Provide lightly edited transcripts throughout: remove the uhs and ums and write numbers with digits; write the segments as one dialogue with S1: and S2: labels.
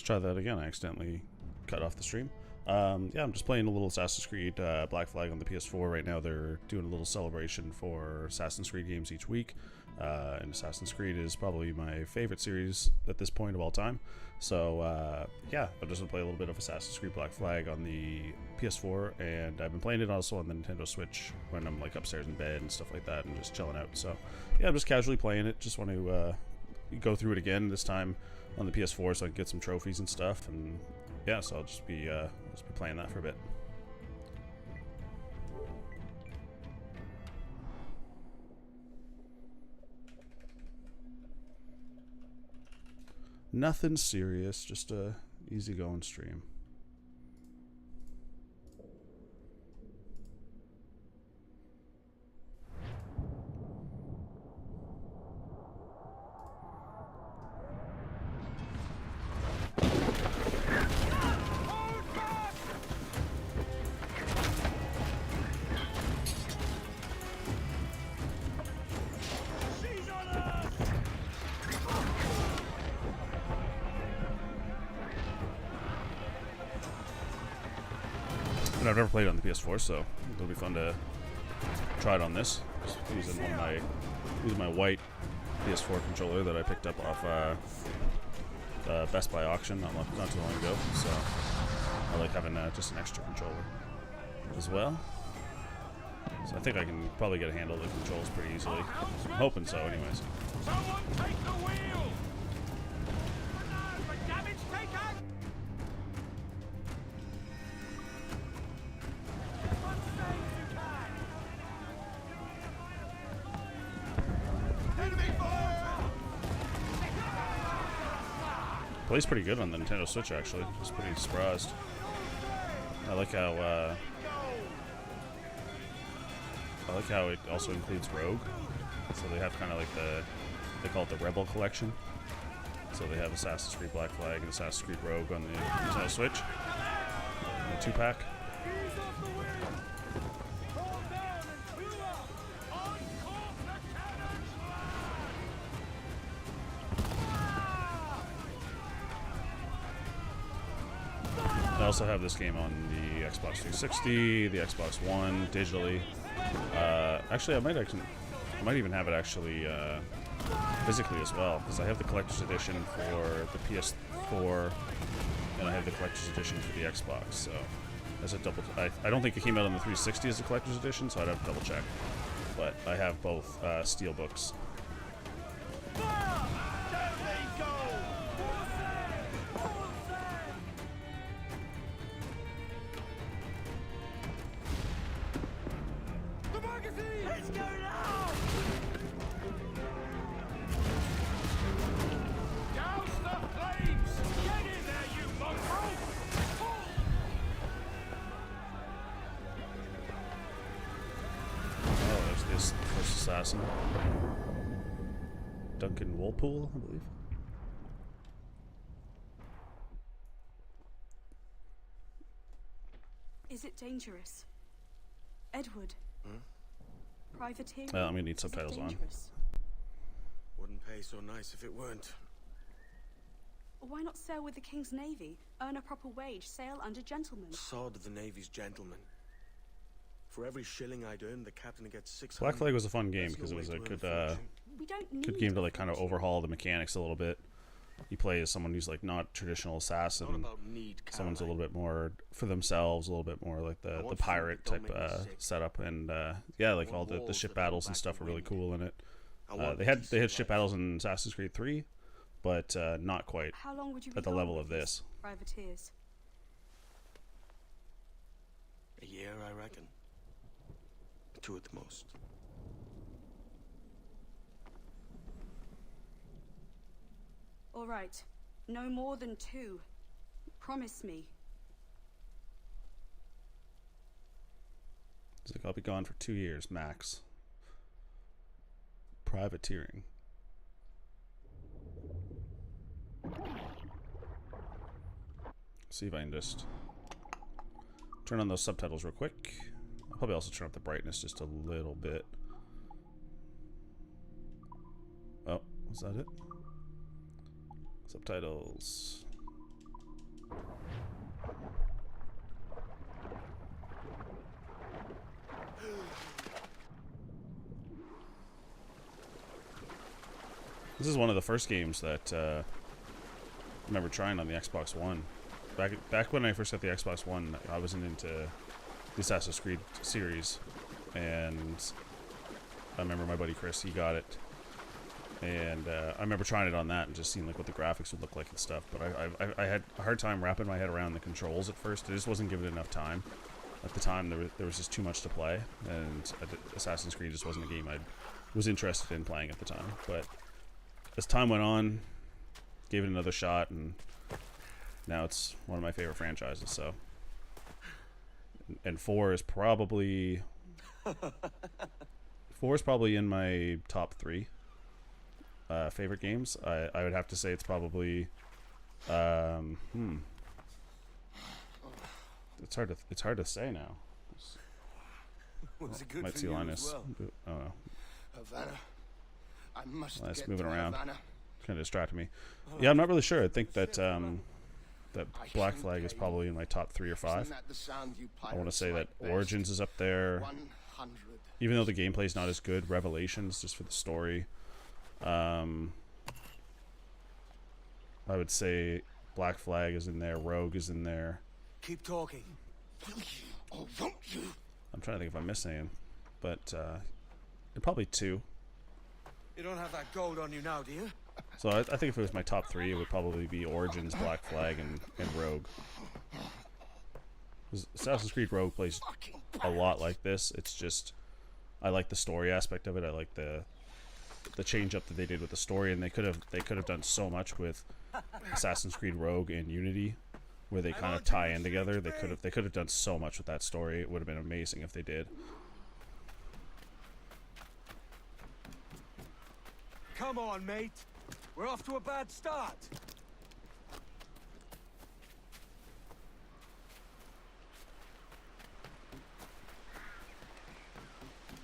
S1: Let's try that again. I accidentally cut off the stream. Yeah, I'm just playing a little Assassin's Creed Black Flag on the PS4 right now. They're doing a little celebration for Assassin's Creed games each week, and Assassin's Creed is probably my favorite series at this point of all time. So yeah, I'm just gonna play a little bit of Assassin's Creed Black Flag on the PS4, and I've been playing it also on the Nintendo Switch when I'm like upstairs in bed and stuff like that, and just chilling out. So yeah, I'm just casually playing it. Just want to go through it again this time on the PS4 so I can get some trophies and stuff, and yeah, so I'll just be playing that for a bit. Nothing serious, just a easygoing stream. And I've never played it on the PS4, so it'll be fun to try it on this. Just using my white PS4 controller that I picked up off Best Buy auction not too long ago. So I like having just an extra controller as well. So I think I can probably get a handle of the controls pretty easily. I'm hoping so, anyways.
S2: Someone take the wheel! The damage taken! Enemy fire!
S1: Plays pretty good on the Nintendo Switch, actually. Just pretty surprised. I like how it also includes Rogue. So they have kind of like they call it the Rebel Collection. So they have Assassin's Creed Black Flag and Assassin's Creed Rogue on the Nintendo Switch. And a 2-pack. I also have this game on the Xbox 360, the Xbox One, digitally. Actually, I might even have it actually physically as well, because I have the collector's edition for the PS4, and I have the collector's edition for the Xbox. So that's a double. I don't think it came out on the 360 as a collector's edition, so I'd have to double check. But I have both steel books. First assassin, Duncan Woolpool, I believe.
S3: Is it dangerous, Edward? Privateer?
S1: I'm gonna need subtitles on.
S4: Wouldn't pay so nice if it weren't.
S3: Why not sail with the King's Navy? Earn a proper wage, sail under gentlemen.
S4: Sod the Navy's gentlemen. For every shilling I'd earn, the captain gets 600.
S1: Black Flag was a fun game because it was a good game to like kind of overhaul the mechanics a little bit. You play as someone who's like not traditional assassin. Someone's a little bit more for themselves, a little bit more like the pirate type setup, and yeah, like all the ship battles and stuff are really cool in it. They had ship battles in Assassin's Creed 3, but not quite at the level of this.
S3: Privateers.
S4: A year, I reckon. 2 at the most.
S3: All right. No more than 2. Promise me.
S1: It's like, I'll be gone for 2 years, max. Privateering. See if I can just turn on those subtitles real quick. I'll probably also turn up the brightness just a little bit. Oh, was that it? Subtitles. This is one of the first games that I remember trying on the Xbox One. Back when I first got the Xbox One, I wasn't into the Assassin's Creed series, and I remember my buddy Chris, he got it, and I remember trying it on that and just seeing like what the graphics would look like and stuff. But I had a hard time wrapping my head around the controls at first. I just wasn't given enough time. At the time, there was just too much to play, and Assassin's Creed just wasn't a game I was interested in playing at the time. But as time went on, gave it another shot, and now it's one of my favorite franchises. So, and 4 is probably in my top 3 favorite games. I would have to say it's probably it's hard to say now.
S5: Was it good
S1: Might
S5: for
S1: see
S5: you
S1: Linus.
S5: as well?
S1: I don't know.
S5: Havana. I must
S1: Linus
S5: get
S1: moving
S5: to
S1: around.
S5: Havana.
S1: Kind of distracted me. Yeah, I'm not really sure. I think that that Black Flag is probably in my top 3 or 5.
S5: Isn't that the sound you
S1: I want to
S5: pirates
S1: say that
S5: like best?
S1: Origins is up there.
S5: 100.
S1: Even though the gameplay's not as good, Revelations, just for the story. I would say Black Flag is in there. Rogue is in there.
S4: Keep talking.
S5: Will you or won't you?
S1: I'm trying to think if I'm missing anything, but probably 2.
S4: You don't have that gold on you now, do you?
S1: So I think if it was my top 3, it would probably be Origins, Black Flag, and Rogue. 'Cause Assassin's Creed Rogue plays a lot like this. It's just, I like the story aspect of it. I like the change up that they did with the story, and they could have done so much with Assassin's Creed Rogue and Unity, where they kind of tie in together. They could have done so much with that story. It would have been amazing if they did.
S2: Come on, mate. We're off to a bad start.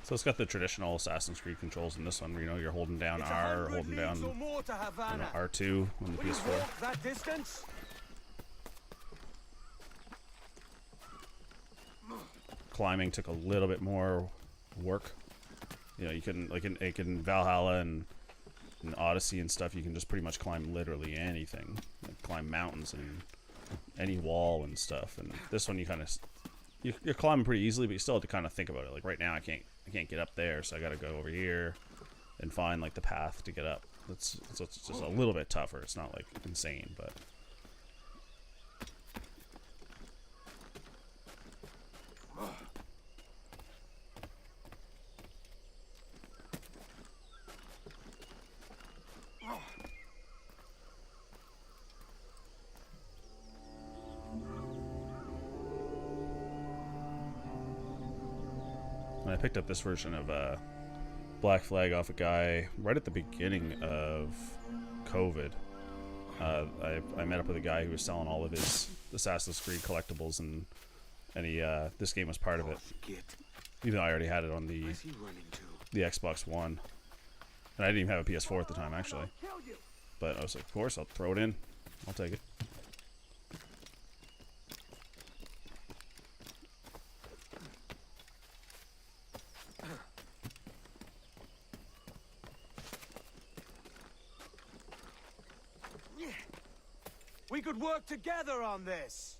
S1: So it's got the traditional Assassin's Creed controls in this one, where, you know, you're holding down
S2: It's
S1: R, or
S2: 100
S1: holding
S2: leagues
S1: down
S2: or more to Havana.
S1: R2 on the
S2: Will you
S1: PS4.
S2: walk that distance?
S1: Climbing took a little bit more work. You know, you can, like in Valhalla and Odyssey and stuff, you can just pretty much climb literally anything, like climb mountains and any wall and stuff. And this one, you kind of you're climbing pretty easily, but you still have to kind of think about it. Like right now, I can't get up there, so I got to go over here and find like the path to get up. It's just a little bit tougher. It's not like insane, but. I picked up this version of Black Flag off a guy right at the beginning of COVID. I met up with a guy who was selling all of his Assassin's Creed collectibles, and he this game was part of it. Even though I already had it on the Xbox One, and I didn't even have a PS4 at the time actually. But I was like, of course, I'll throw it in. I'll take it.
S2: We could work together on this.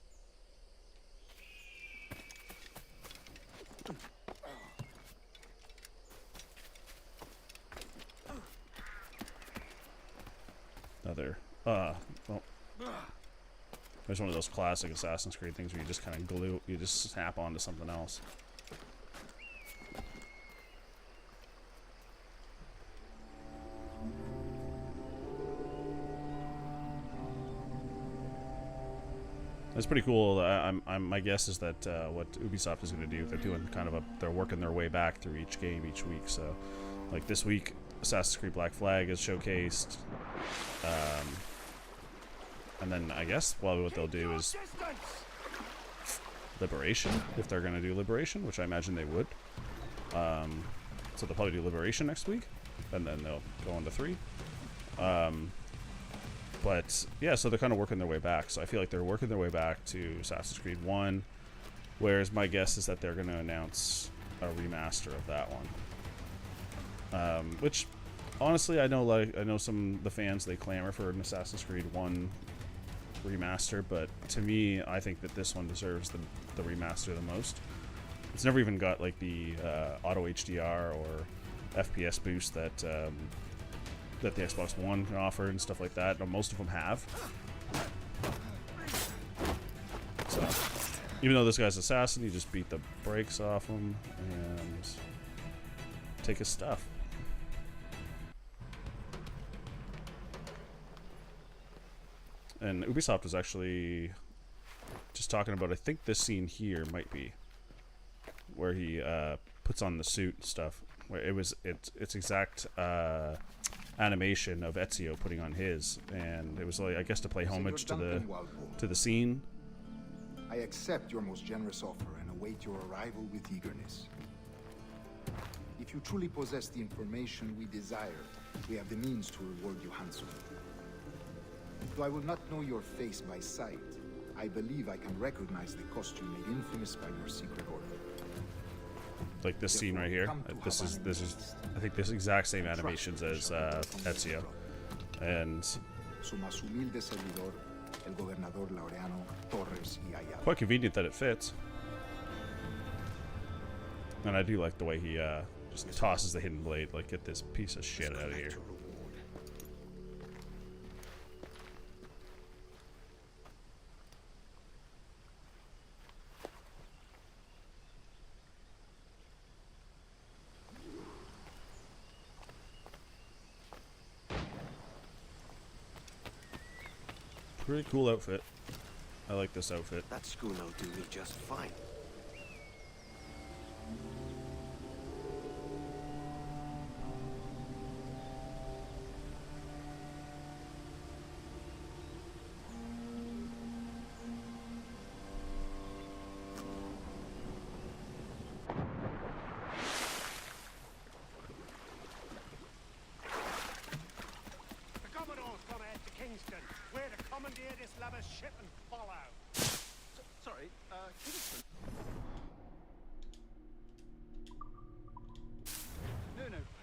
S1: Another, well, there's one of those classic Assassin's Creed things where you just kind of glue, you just snap onto something else. It's pretty cool. My guess is that what Ubisoft is going to do, they're doing kind of they're working their way back through each game each week. So, like this week, Assassin's Creed Black Flag is showcased, and then I guess what they'll do is Liberation, if they're going to do Liberation, which I imagine they would. So they'll probably do Liberation next week, and then they'll go on to 3. But yeah, so they're kind of working their way back. So I feel like they're working their way back to Assassin's Creed 1. Whereas my guess is that they're going to announce a remaster of that one. Which, honestly, I know some of the fans, they clamor for an Assassin's Creed 1 remaster, but to me, I think that this one deserves the remaster the most. It's never even got like the auto HDR or FPS boost that that the Xbox One can offer and stuff like that. No, most of them have. So, even though this guy's assassin, you just beat the brakes off him and take his stuff. And Ubisoft was actually just talking about, I think this scene here might be where he puts on the suit and stuff. Where it's exact animation of Ezio putting on his, and it was like, I guess, to play homage to the scene.
S6: I accept your most generous offer and await your arrival with eagerness. If you truly possess the information we desire, we have the means to reward you handsomely. Though I will not know your face by sight, I believe I can recognize the costume made infamous by your secret order.
S1: Like this scene right here. This is I think this exact same animations as Ezio. And quite convenient that it fits. And I do like the way he just tosses the hidden blade, like, get this piece of shit out of here. Pretty cool outfit. I like this outfit.
S4: That schooner will do me just fine.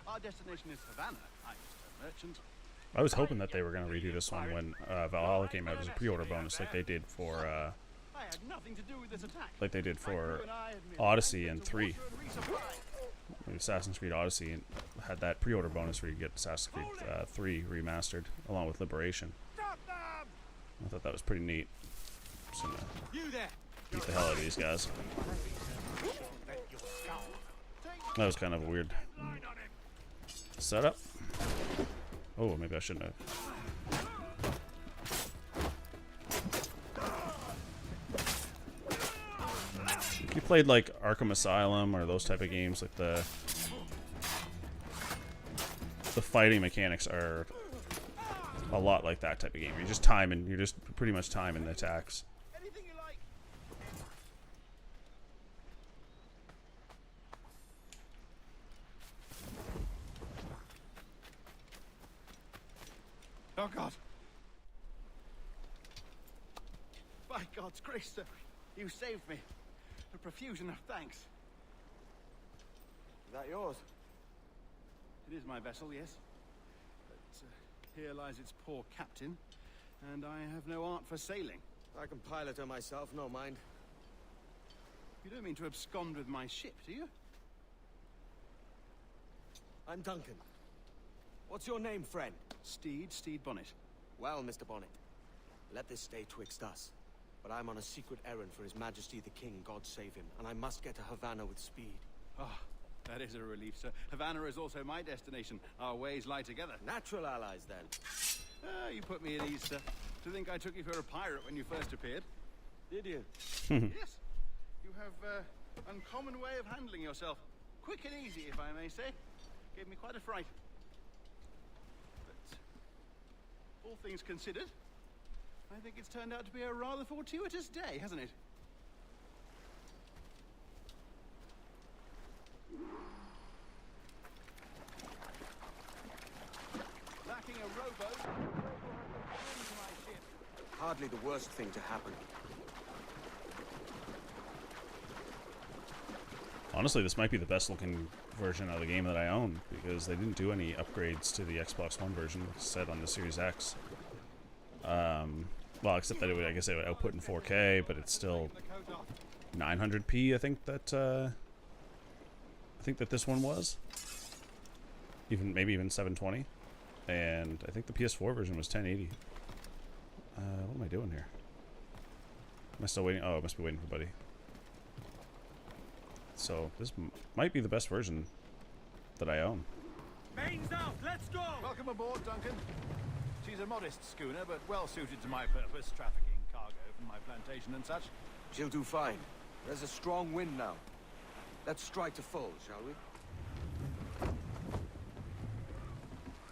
S7: Our destination is Havana. I'm just a merchant.
S1: I was hoping that they were going to redo this one when Valhalla came out as a pre-order bonus, like they did for
S7: I had nothing to do with this attack.
S1: like they did for Odyssey and 3. Assassin's Creed Odyssey and had that pre-order bonus where you get Assassin's Creed 3 remastered along with Liberation. I thought that was pretty neat. Just gonna beat the hell out of these guys. That was kind of a weird setup. Oh, maybe I shouldn't have. If you played like Arkham Asylum or those type of games, like the fighting mechanics are a lot like that type of game. You're just timing. You're just pretty much timing the attacks.
S7: Anything you like. Oh God! By God's grace, sir, you saved me. A profusion of thanks.
S4: Is that yours?
S7: It is my vessel, yes. But here lies its poor captain, and I have no art for sailing.
S4: I can pilot her myself, no mind.
S7: You don't mean to abscond with my ship, do you?
S4: I'm Duncan. What's your name, friend?
S7: Steed Bonnet.
S4: Well, Mr. Bonnet, let this stay twixt us. But I'm on a secret errand for His Majesty the King, God save him, and I must get to Havana with speed.
S7: Ah, that is a relief, sir. Havana is also my destination. Our ways lie together.
S4: Natural allies, then.
S7: Ah, you put me at ease, sir. To think I took you for a pirate when you first appeared.
S4: Did you?
S7: Yes. You have uncommon way of handling yourself. Quick and easy, if I may say. Gave me quite a fright. But all things considered, I think it's turned out to be a rather fortuitous day, hasn't it? Lacking a rowboat,
S4: hardly the worst thing to happen.
S1: Honestly, this might be the best looking version of the game that I own, because they didn't do any upgrades to the Xbox One version, like I said, on the Series X. Well, except that I guess it would output in 4K, but it's still 900p. I think that this one was, maybe even 720, and I think the PS4 version was 1080. What am I doing here? Am I still waiting? Oh, I must be waiting for Buddy. So this might be the best version that I own.
S2: Main's out, let's go!
S7: Welcome aboard, Duncan. She's a modest schooner, but well suited to my purpose, trafficking cargo from my plantation and such.
S4: She'll do fine. There's a strong wind now. Let's strike to full, shall we?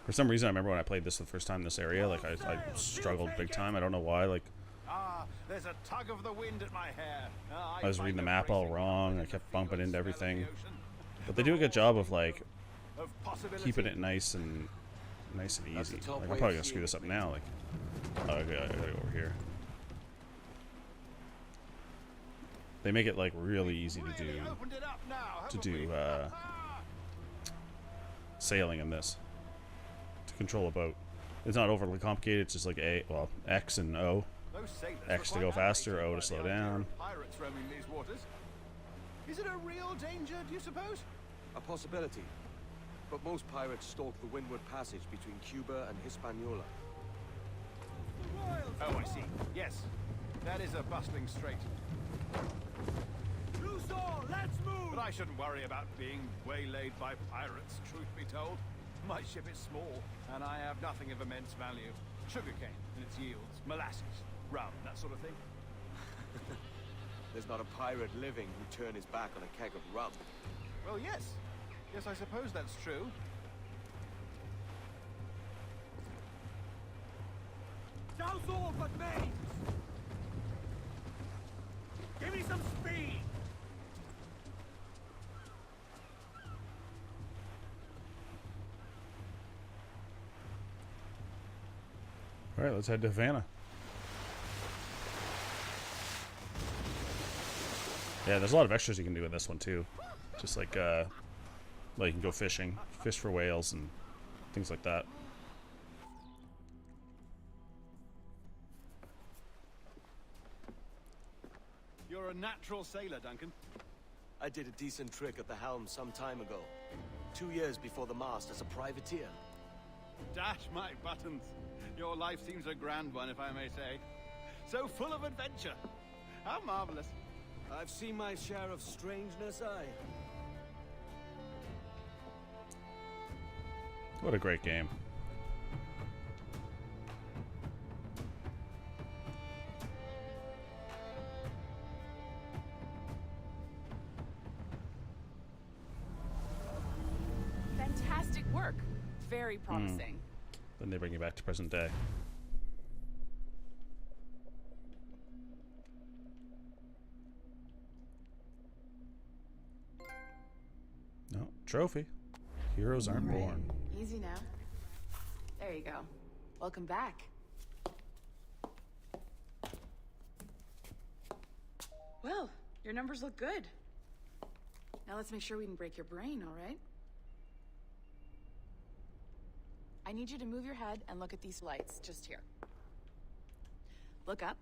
S1: For some reason, I remember when I played this the first time in this area, like I struggled big time. I don't know why. Like
S7: there's a tug of the wind at my hair.
S1: I was reading the map all wrong. I kept bumping into everything. But they do a good job of like keeping it nice and easy. Like, I'm probably gonna screw this up now. Like, oh, I gotta go over here. They make it like really easy to do sailing in this, to control a boat. It's not overly complicated. It's just like X and O. X to go faster, O to slow down.
S7: Pirates roaming these waters. Is it a real danger, do you suppose?
S4: A possibility. But most pirates stalk the windward passage between Cuba and Hispaniola.
S7: Oh, I see. Yes. That is a bustling strait.
S2: Loose all, let's move!
S7: But I shouldn't worry about being waylaid by pirates, truth be told. My ship is small, and I have nothing of immense value. Sugarcane and its yields, molasses, rum, that sort of thing.
S4: There's not a pirate living who'd turn his back on a keg of rum.
S7: Well, yes. Yes, I suppose that's true.
S2: Douse all but mains! Give me some speed!
S1: All right, let's head to Havana. Yeah, there's a lot of extras you can do in this one too. Just like you can go fishing, fish for whales and things like that.
S7: You're a natural sailor, Duncan.
S4: I did a decent trick at the helm some time ago. 2 years before the mast as a privateer.
S7: Dash my buttons. Your life seems a grand one, if I may say. So full of adventure. How marvelous.
S4: I've seen my share of strangeness, aye.
S1: What a great game.
S8: Fantastic work. Very promising.
S1: Then they bring you back to present day. No, trophy. Heroes aren't born.
S8: Easy now. There you go. Welcome back. Well, your numbers look good. Now let's make sure we can break your brain, all right? I need you to move your head and look at these lights just here. Look up.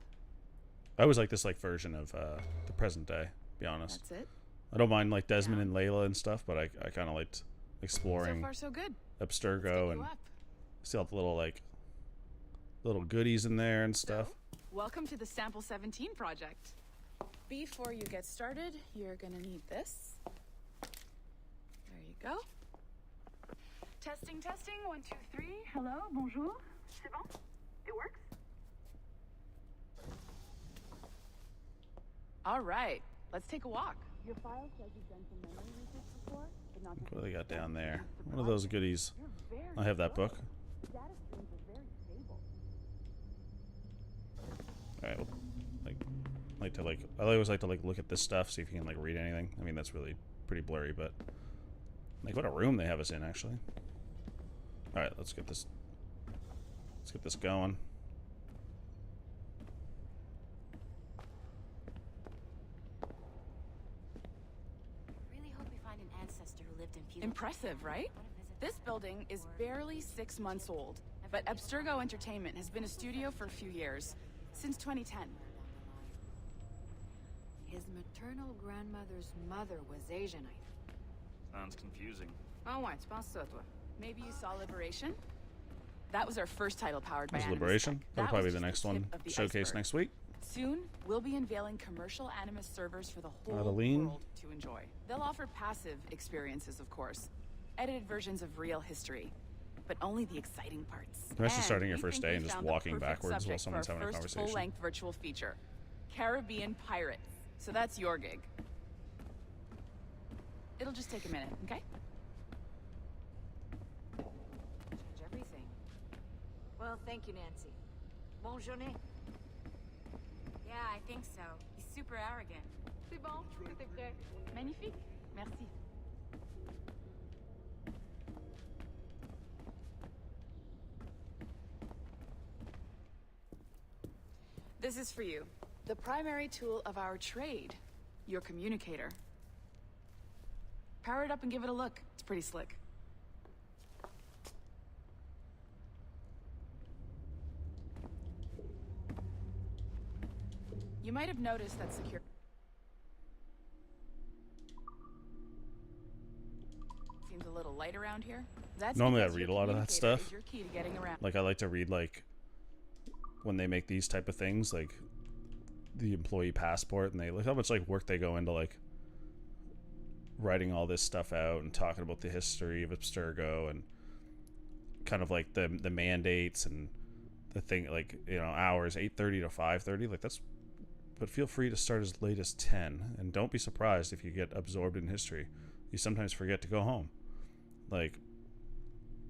S1: I always like this version of the present day, to be honest.
S8: That's it.
S1: I don't mind like Desmond and Layla and stuff, but I kind of liked exploring
S8: So far, so good.
S1: Abstergo and see all the little goodies in there and stuff.
S8: So, welcome to the Sample 17 project. Before you get started, you're gonna need this. There you go. Testing, testing, 1, 2, 3. Hello, bonjour. C'est bon? It works? All right, let's take a walk. Your file says you've done some memory research before, but not
S1: What do they got down there? One of those goodies. I have that book.
S8: data streams are very stable.
S1: All right, I always like to look at this stuff, see if you can read anything. I mean, that's really pretty blurry, but what a room they have us in actually. All right, let's get this going.
S8: Impressive, right? This building is barely 6 months old, but Abstergo Entertainment has been a studio for a few years, since 2010.
S9: His maternal grandmother's mother was Asian, I think.
S10: Sounds confusing.
S9: Oh, ouais, tu penses ça, toi?
S8: Maybe you saw Liberation? That was our first title powered by
S1: There's
S8: Animus
S1: Liberation.
S8: Tech.
S1: That'll
S8: That
S1: probably
S8: was
S1: be the
S8: just
S1: next
S8: tip
S1: one
S8: of the
S1: showcased
S8: iceberg.
S1: next week.
S8: Soon, we'll be unveiling commercial Animus servers for the whole
S1: Adeline.
S8: world to enjoy. They'll offer passive experiences, of course. Edited versions of real history. But only the exciting parts.
S1: Imagine
S8: And
S1: starting your
S8: we
S1: first
S8: think
S1: day
S8: we
S1: and just
S8: found the
S1: walking
S8: perfect
S1: backwards while
S8: subject
S1: someone's
S8: for our
S1: having a
S8: first
S1: conversation.
S8: full-length virtual feature. Caribbean Pirates. So that's your gig. It'll just take a minute, okay?
S9: Change everything. Well, thank you, Nancy. Bonne journée.
S3: Yeah, I think so. He's super arrogant.
S8: C'est bon, tout est prêt. Magnifique. Merci. This is for you. The primary tool of our trade. Your communicator. Power it up and give it a look. It's pretty slick. You might have noticed that secure... Seems a little light around here. That's
S1: Normally I
S8: because
S1: read
S8: your
S1: a lot of that
S8: communicator
S1: stuff.
S8: is your key to getting around.
S1: Like I like to read like when they make these type of things, like the employee passport, and they look how much like work they go into like writing all this stuff out and talking about the history of Abstergo and kind of like the mandates and the thing, like, you know, hours 8:30 to 5:30, like that's. But feel free to start as late as 10, and don't be surprised if you get absorbed in history. You sometimes forget to go home. Like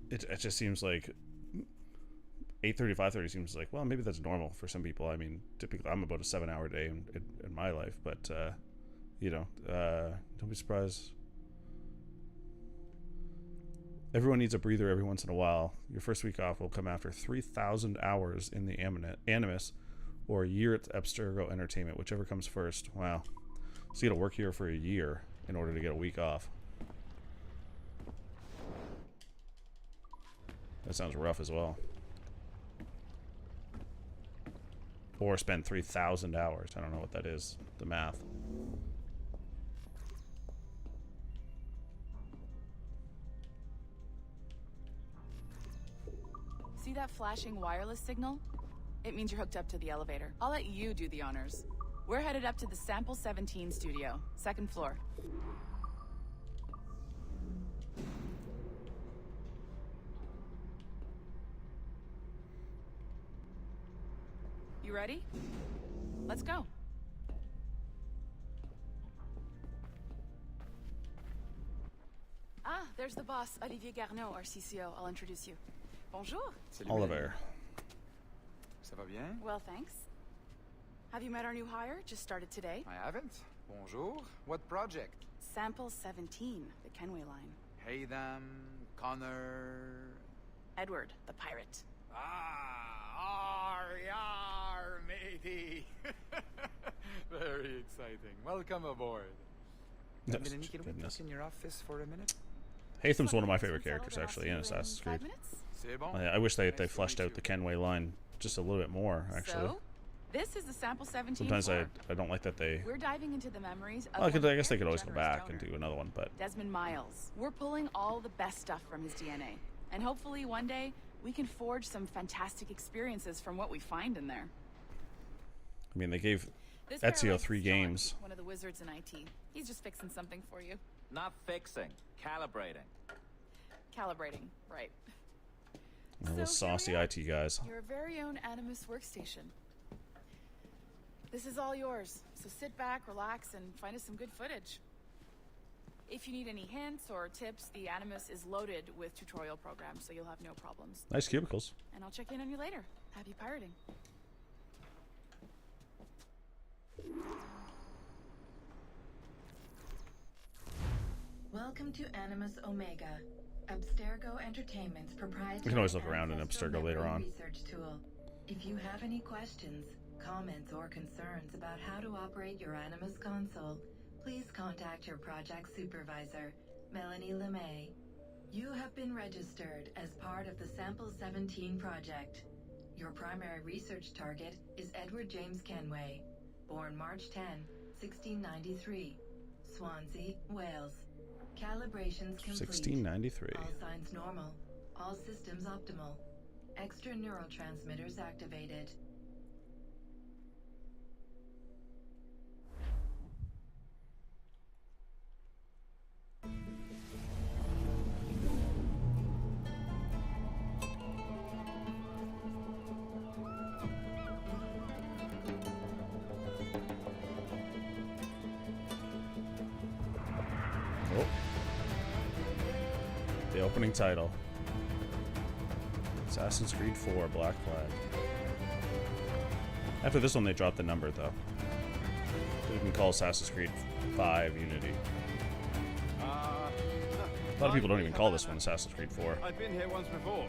S1: it just seems like 8:30, 5:30 seems like, well, maybe that's normal for some people. I mean, typically I'm about a 7-hour day in my life, but you know, don't be surprised. Everyone needs a breather every once in a while. Your first week off will come after 3,000 hours in the Animus, or a year at Abstergo Entertainment, whichever comes first. Wow. So you gotta work here for a year in order to get a week off. That sounds rough as well. Or spend 3,000 hours. I don't know what that is. The math.
S8: See that flashing wireless signal? It means you're hooked up to the elevator. I'll let you do the honors. We're headed up to the Sample 17 studio, 2nd floor. You ready? Let's go. Ah, there's the boss, Olivier Garneau, our CCO. I'll introduce you. Bonjour.
S1: Oliver.
S11: Ça va bien?
S8: Well, thanks. Have you met our new hire? Just started today.
S11: I haven't. Bonjour. What project?
S8: Sample 17, the Kenway line.
S11: Hey them, Connor...
S8: Edward, the pirate.
S11: Ah, yar, matey. Very exciting. Welcome aboard.
S1: Yes,
S11: Melanie, can we
S1: goodness.
S11: talk in your office for a minute?
S1: Hatham's one of my favorite characters, actually, in Assassin's Creed.
S11: C'est bon?
S1: I wish they
S11: Nice to
S1: fleshed
S11: meet
S1: out
S11: you.
S1: the Kenway line just a little bit more, actually.
S8: So, this is the Sample 17
S1: Sometimes
S8: floor.
S1: I don't like that they...
S8: We're diving into the memories of
S1: Well,
S8: one
S1: I guess they
S8: very
S1: could always go
S8: generous
S1: back
S8: donor,
S1: and do another one, but...
S8: Desmond Miles. We're pulling all the best stuff from his DNA. And hopefully one day, we can forge some fantastic experiences from what we find in there.
S1: I mean, they gave
S8: This guy
S1: Ezio
S8: likes
S1: 3
S8: John,
S1: games.
S8: One of the wizards in IT. He's just fixing something for you.
S10: Not fixing, calibrating.
S8: Calibrating, right.
S1: Those
S8: So here
S1: saucy
S8: we are.
S1: IT guys.
S8: Your very own Animus workstation. This is all yours, so sit back, relax, and find us some good footage. If you need any hints or tips, the Animus is loaded with tutorial programs, so you'll have no problems.
S1: Nice cubicles.
S8: And I'll check in on you later. Happy pirating.
S12: Welcome to Animus Omega, Abstergo Entertainment's proprietary.
S1: We can always look around in
S12: ancestral
S1: Abstergo later
S12: memory
S1: on.
S12: Research tool. If you have any questions, comments, or concerns about how to operate your Animus console, please contact your project supervisor, Melanie LeMay. You have been registered as part of the Sample 17 project. Your primary research target is Edward James Kenway, born March 10, 1693, Swansea, Wales. Calibrations complete.
S1: 1693.
S12: All signs normal. All systems optimal. Extra neurotransmitters activated.
S1: Oh. The opening title. Assassin's Creed 4 Black Flag. After this one, they dropped the number, though. They can call Assassin's Creed 5 Unity. A lot of people don't even call this one Assassin's Creed 4.
S7: I've been here once before.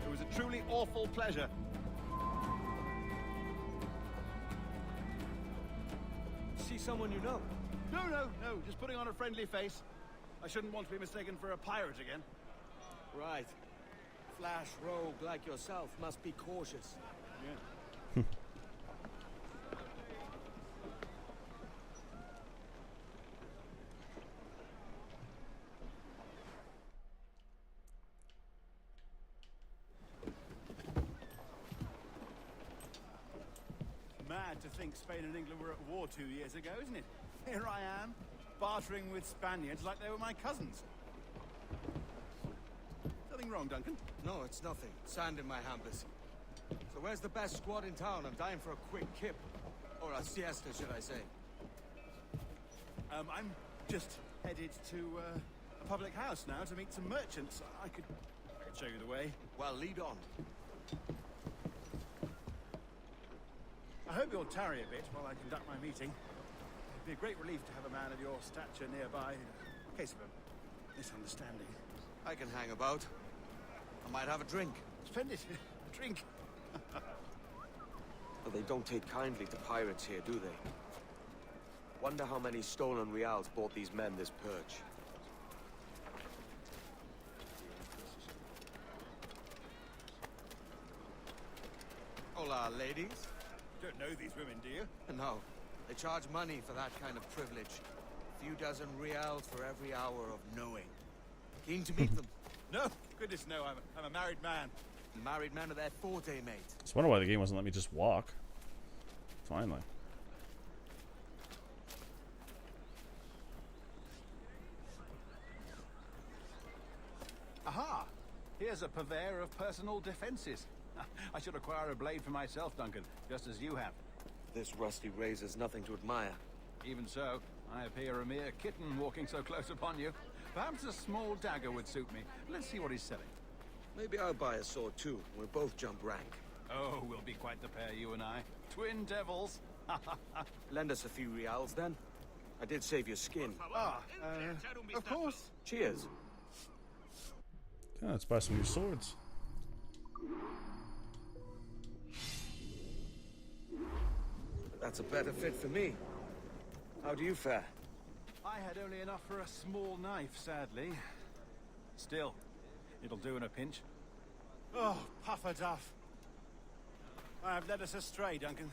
S7: It was a truly awful pleasure.
S4: See someone you know?
S7: No, just putting on a friendly face. I shouldn't want to be mistaken for a pirate again.
S4: Right. Flash rogue like yourself must be cautious.
S7: Yeah. Mad to think Spain and England were at war 2 years ago, isn't it? Here I am, bartering with Spaniards like they were my cousins. Something wrong, Duncan?
S4: No, it's nothing. Sand in my hampers. So where's the best squad in town? I'm dying for a quick kip. Or a siesta, should I say.
S7: I'm just headed to a public house now to meet some merchants. I could show you the way.
S4: Well, lead on.
S7: I hope you'll tarry a bit while I conduct my meeting. It'd be a great relief to have a man of your stature nearby in case of a misunderstanding.
S4: I can hang about. I might have a drink.
S7: Splendid. A drink.
S4: But they don't take kindly to pirates here, do they? Wonder how many stolen reals bought these men this purge. Hola, ladies.
S7: Don't know these women, do you?
S4: No. They charge money for that kind of privilege. A few dozen reals for every hour of knowing. Keen to meet them?
S7: No, goodness no, I'm a married man.
S4: Married men are their forte, mate.
S1: I just wonder why the game wasn't let me just walk. Finally.
S7: Aha! Here's a purveyor of personal defenses. I should acquire a blade for myself, Duncan, just as you have.
S4: This rusty razor's nothing to admire.
S7: Even so, I appear a mere kitten walking so close upon you. Perhaps a small dagger would suit me. Let's see what he's selling.
S4: Maybe I'll buy a sword too. We'll both jump rank.
S7: Oh, we'll be quite the pair, you and I. Twin devils.
S4: Lend us a few reals, then. I did save your skin.
S7: Of course.
S4: Cheers.
S1: Yeah, let's buy some new swords.
S4: That's a better fit for me. How do you fare?
S7: I had only enough for a small knife, sadly. Still, it'll do in a pinch. Oh, puffer duff. I have led us astray, Duncan.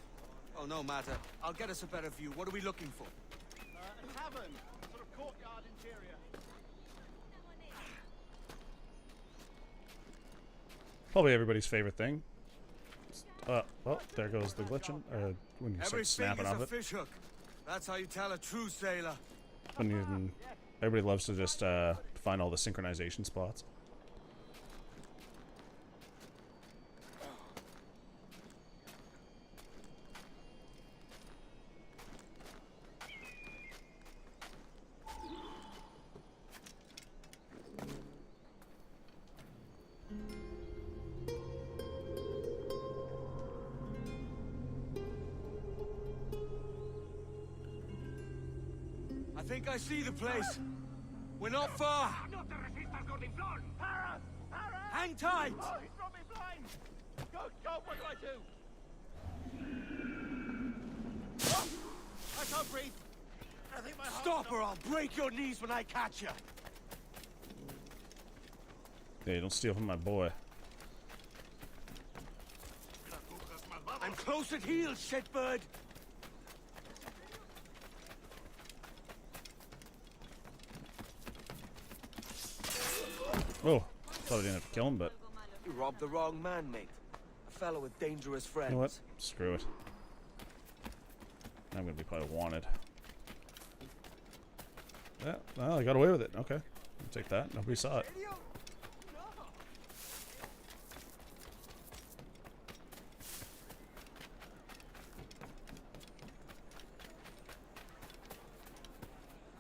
S4: Oh, no matter. I'll get us a better view. What are we looking for?
S7: A tavern. Sort of courtyard interior.
S1: Probably everybody's favorite thing. Well, there goes the glitching. When you start snapping off it.
S4: Fish hook. That's how you tell a true sailor.
S1: When everybody loves to just find all the synchronization spots.
S4: I think I see the place. We're not far. Hang tight.
S7: Oh, he's brought me blind. Go, what do I do? Oh, I can't breathe. I think my heart's
S4: Stop or I'll break your knees when I catch you.
S1: Hey, don't steal from my boy.
S2: I'm close at heel, shitbird.
S1: Oh, thought I didn't have to kill him, but
S4: You robbed the wrong man, mate. A fellow with dangerous friends.
S1: you know what? Screw it. I'm gonna be probably wanted. Yeah, well, I got away with it. Okay, I'll take that. Nobody saw it.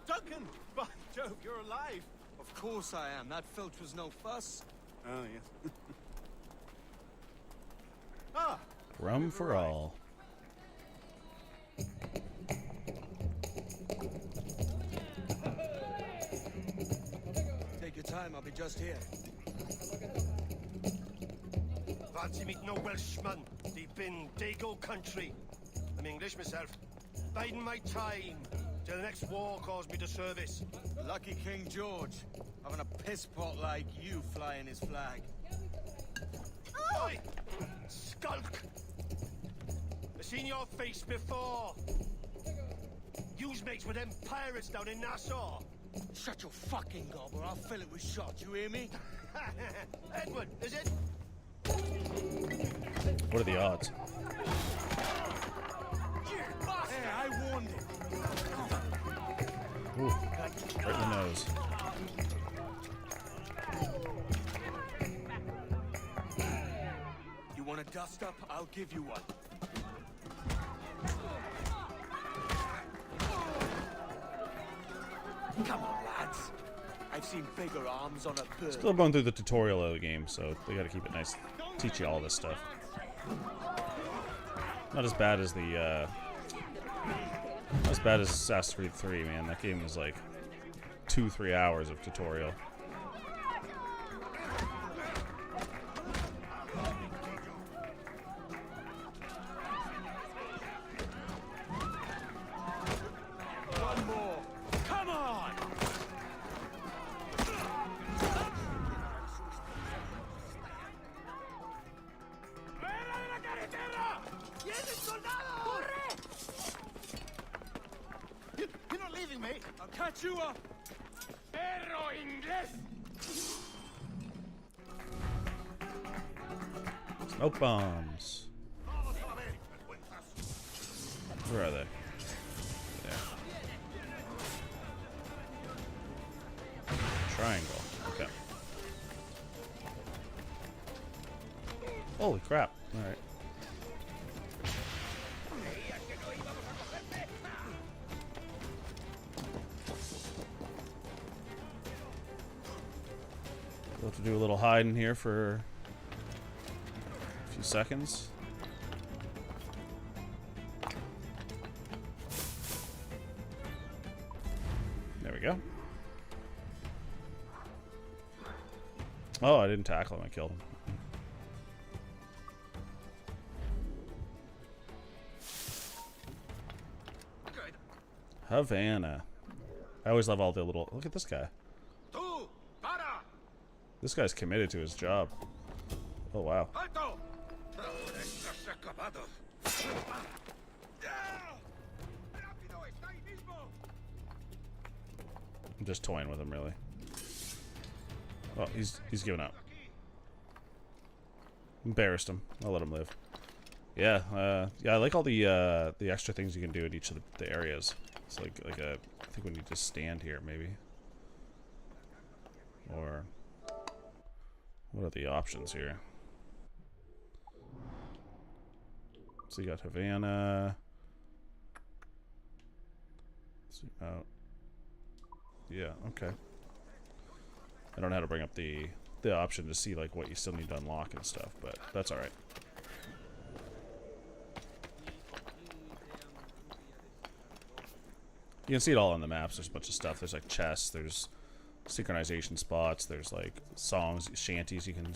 S7: Duncan! By Jove, you're alive!
S4: Of course I am. That filch was no fuss.
S7: Oh, yes. Ah!
S1: Rum for all.
S4: Take your time. I'll be just here.
S5: Fancy meeting no Welshman. Deep in Dago country. I'm English myself. Biding my time till the next war calls me to service.
S2: Lucky King George, having a piss pot like you flying his flag.
S5: Oi! Skulk! I've seen your face before. You's mates with them pirates down in Nassau.
S2: Shut your fucking gob or I'll fill it with shot, you hear me?
S5: Edward, is it?
S1: What are the odds?
S2: Hey, I warned him.
S1: Ooh, right in the nose.
S4: You want a dust up? I'll give you one. Come on, lads. I've seen bigger arms on a bird.
S1: Still going through the tutorial of the game, so they gotta keep it nice. Teach you all this stuff. Not as bad as the, not as bad as Assassin's Creed 3, man. That game was like 2-3 hours of tutorial.
S2: One more. Come on!
S5: You're not leaving me.
S2: I'll catch you up. Perro inglés.
S1: Smoke bombs. Where are they? There. Triangle. Okay. Holy crap. Alright. We'll have to do a little hiding here for a few seconds. There we go. Oh, I didn't tackle him. I killed him. Havana. I always love all the little... Look at this guy. This guy's committed to his job. Oh, wow. I'm just toying with him, really. Oh, he's giving up. Embarrassed him. I'll let him live. Yeah, yeah. I like all the extra things you can do in each of the areas. It's like a. I think we need to stand here, maybe. Or what are the options here? So you got Havana. Zoom out. Yeah, okay. I don't know how to bring up the option to see like what you still need to unlock and stuff, but that's all right. You can see it all on the maps. There's a bunch of stuff. There's like chests. There's synchronization spots. There's like songs, shanties you can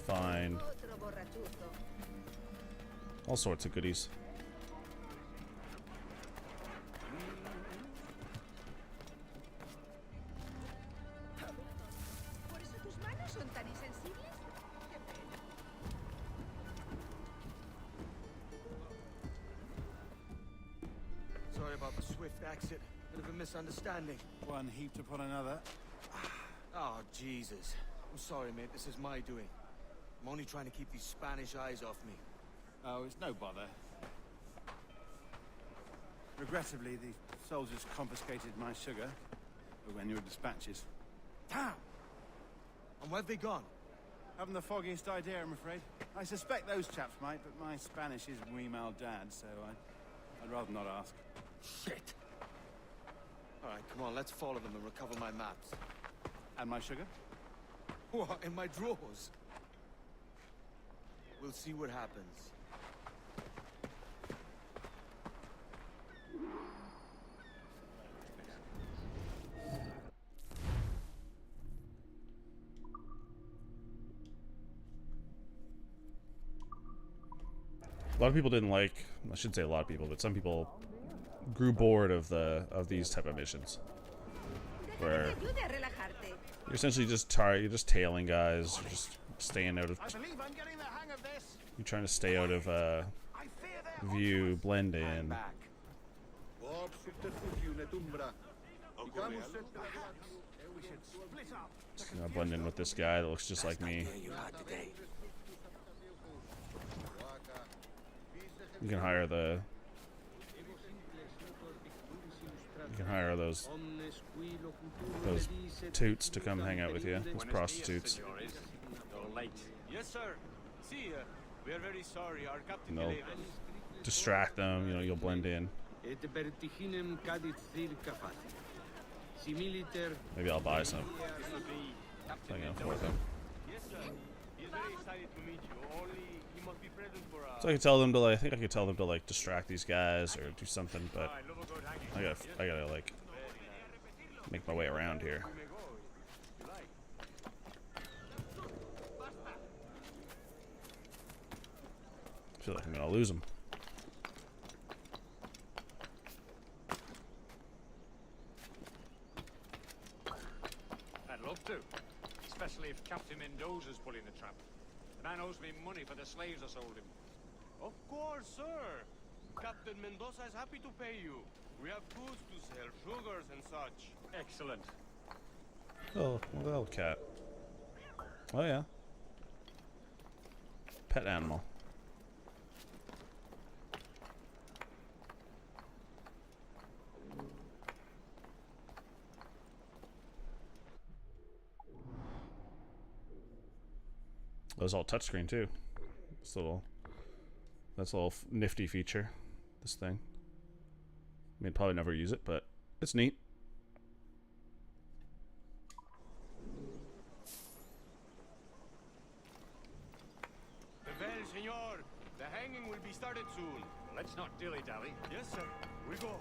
S1: find. All sorts of goodies.
S4: swift exit. Bit of a misunderstanding.
S7: One heaped upon another.
S4: Oh, Jesus. I'm sorry, mate. This is my doing. I'm only trying to keep these Spanish eyes off me.
S7: Oh, it's no bother. Regrettably, the soldiers confiscated my sugar when your dispatches.
S4: Damn! And where've they gone?
S7: Haven't the foggiest idea, I'm afraid. I suspect those chaps might, but my Spanish is muy mal dad, so I'd rather not ask.
S4: Shit! Alright, come on, let's follow them and recover my maps.
S7: And my sugar?
S4: What, in my drawers? We'll see what happens.
S1: A lot of people didn't like, I shouldn't say a lot of people, but some people grew bored of these type of missions. Where you're essentially just you're just tailing guys, you're just staying out of, you're trying to stay out of view, blend in. Just, you know, blend in with this guy that looks just like me. You can hire those toots to come hang out with you, those prostitutes.
S2: Yes, sir. See, we are very sorry. Our captain.
S1: And they'll distract them, you know, you'll blend in. Maybe I'll buy some. Hang on for them.
S2: Yes, sir. He's very excited to meet you. Only he must be present for
S1: So I could tell them to, like, I think I could tell them to, like, distract these guys or do something, but I gotta like make my way around here. I feel like I'm gonna lose them.
S13: I'd love to, especially if Captain Mendoza's pulling the trap. The man owes me money for the slaves I sold him.
S2: Of course, sir. Captain Mendoza is happy to pay you. We have goods to sell, sugars and such.
S13: Excellent.
S1: Oh, well, cat. Oh yeah. Pet animal. It was all touchscreen too. That's a little nifty feature. This thing. I mean, probably never use it, but it's neat.
S2: Well, senor, the hanging will be started soon.
S13: Let's not dilly-dally.
S2: Yes, sir. We go.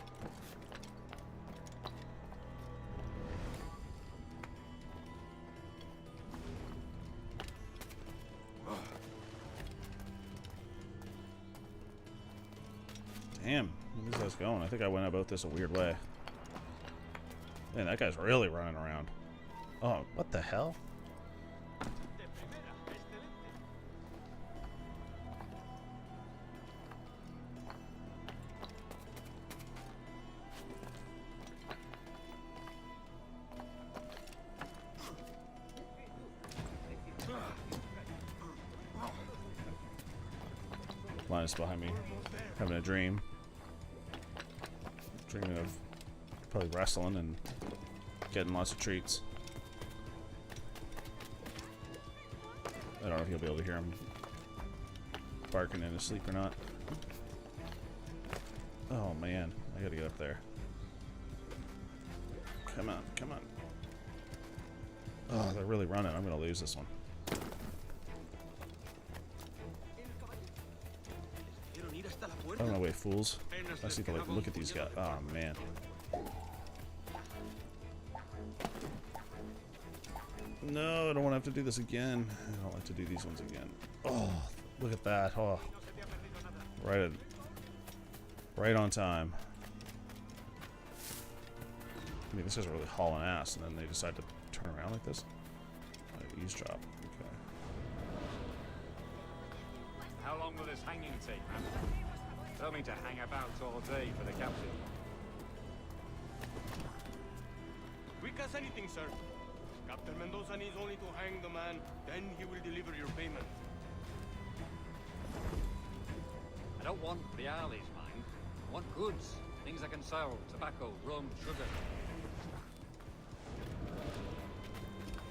S1: Damn, where is this going? I think I went about this a weird way. Man, that guy's really running around. Oh, what the hell? Linus behind me, having a dream. Dreaming of probably wrestling and getting lots of treats. I don't know if you'll be able to hear him barking in his sleep or not. Oh man, I gotta get up there. Come on, come on. Oh, they're really running. I'm gonna lose this one. Out of my way, fools. I just need to like look at these guys. Oh man. No, I don't want to have to do this again. I don't like to do these ones again. Oh, look at that. Oh, right on time. I mean, this is really hauling ass, and then they decide to turn around like this. Eavesdrop. Okay.
S13: How long will this hanging take, man? Tell me to hang about all day for the captain.
S2: Quick as anything, sir. Captain Mendoza needs only to hang the man, then he will deliver your payment.
S13: I don't want reales, mind. I want goods. Things I can sell. Tobacco, rum, sugar.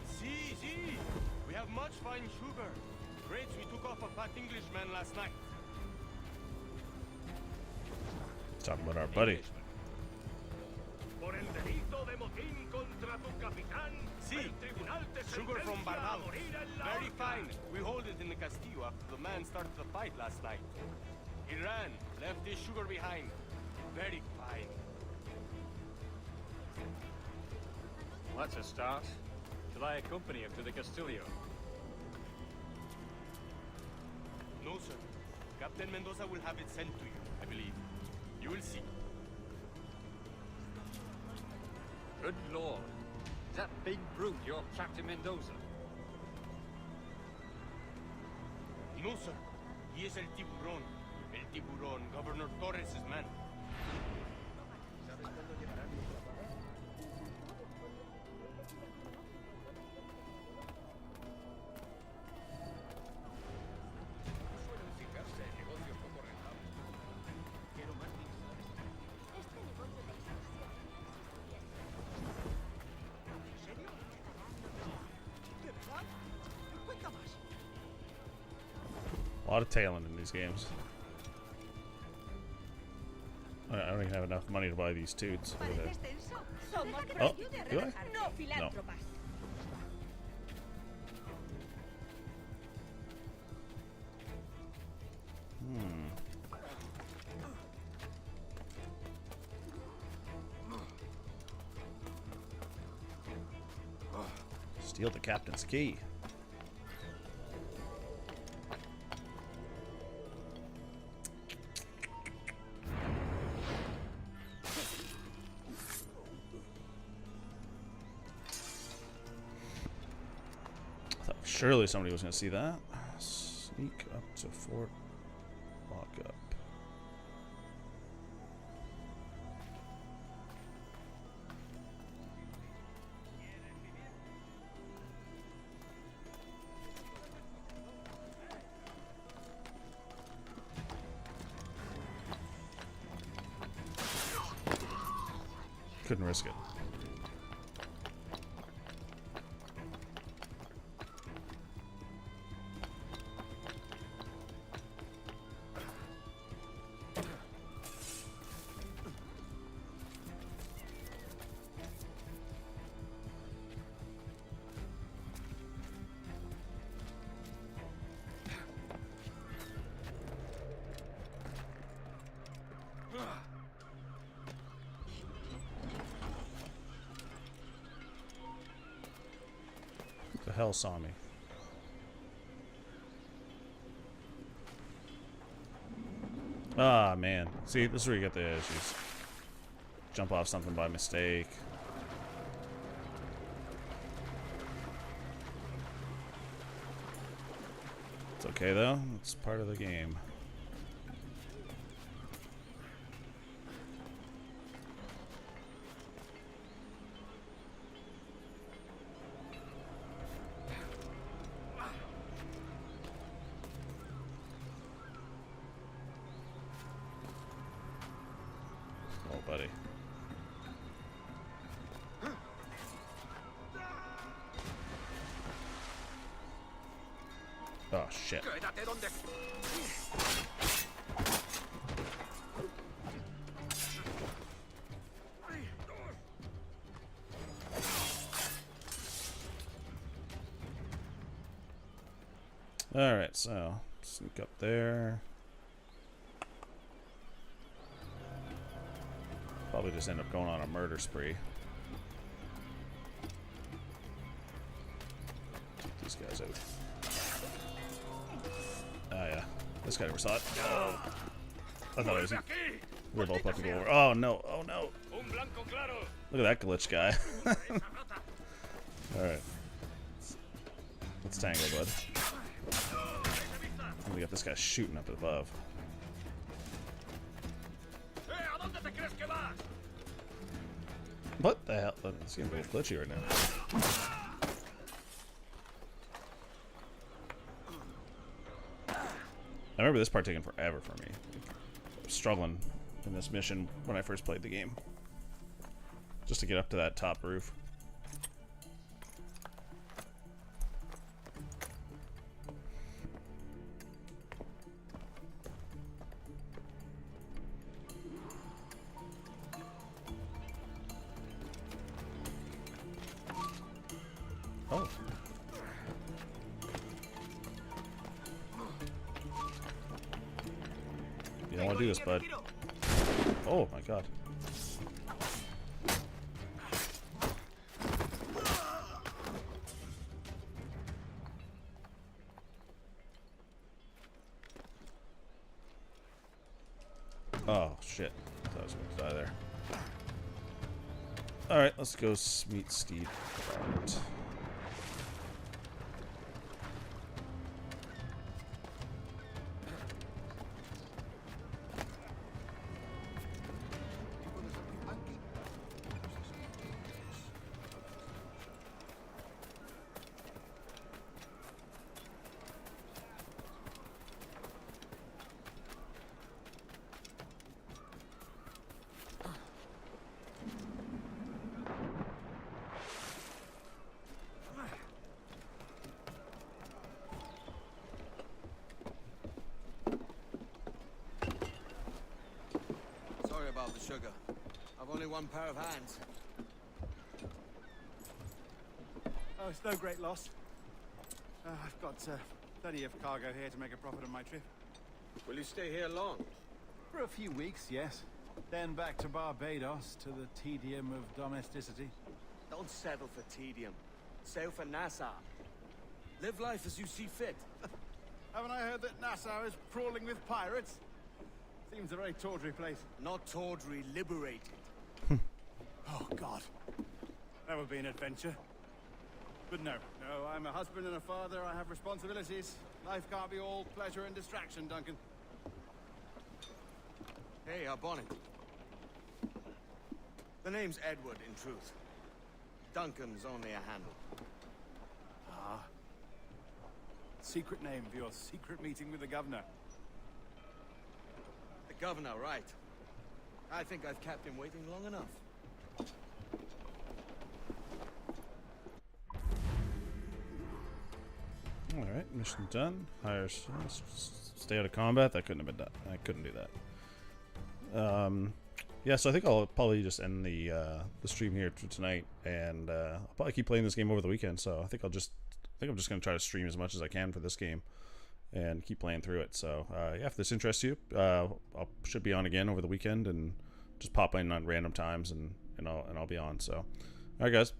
S2: See. We have much fine sugar. Grapes we took off a fat Englishman last night.
S1: Talking about our buddy.
S5: Por el delito de motín contra tu capitán,
S2: See, sugar from Bernal. Very fine. We hold it in the Castillo after the man started the fight last night. He ran, left his sugar behind. Very fine.
S13: Well, that's a start. Shall I accompany him to the Castillo?
S2: No, sir. Captain Mendoza will have it sent to you, I believe. You will see.
S13: Good lord. Is that big brute your Captain Mendoza?
S2: No, sir. He is El Tiburón. El Tiburón, Governor Torres' man.
S1: A lot of tailing in these games. I don't even have enough money to buy these toots. Oh, do I? No. Steal the captain's key. Surely somebody was going to see that. Sneak up to Fort Lockup. Couldn't risk it. The hell saw me. Ah, man. See, this is where you get the issues. Jump off something by mistake. It's okay, though. It's part of the game. Buddy. Oh shit. All right, so sneak up there. Probably just end up going on a murder spree. Take these guys out. Oh yeah, this guy never saw it. Oh. I thought it was. We're both about to go over. Oh no! Oh no! Look at that glitch guy. All right, let's tango, bud. I'm gonna get this guy shooting up above. What the hell? It's getting a little glitchy right now. I remember this part taking forever for me. I was struggling in this mission when I first played the game. Just to get up to that top roof. Oh. You don't want to do this, bud. Oh my god. Oh shit. I thought I was going to die there. Alright, let's go meet Steve. Right.
S4: Sorry about the sugar. I've only one pair of hands.
S7: Oh, it's no great loss. I've got plenty of cargo here to make a profit on my trip.
S4: Will you stay here long?
S7: For a few weeks, yes. Then back to Barbados, to the tedium of domesticity.
S4: Don't settle for tedium. Sail for Nassau. Live life as you see fit.
S7: Haven't I heard that Nassau is crawling with pirates? Seems a very tawdry place.
S4: Not tawdry, liberated.
S7: Oh, God. That would be an adventure. But no, I'm a husband and a father. I have responsibilities. Life can't be all pleasure and distraction, Duncan.
S4: Hey, our bonnet. The name's Edward, in truth. Duncan's only a handle.
S7: Ah. Secret name for your secret meeting with the governor.
S4: The governor, right. I think I've kept him waiting long enough.
S1: Alright, mission done. Hire, stay out of combat. That couldn't have been done. I couldn't do that. Yeah, so I think I'll probably just end the stream here for tonight, and I'll probably keep playing this game over the weekend. So I think I'm just gonna try to stream as much as I can for this game, and keep playing through it. So yeah, if this interests you, I should be on again over the weekend, and just pop in on random times, and I'll be on. So, all right, guys.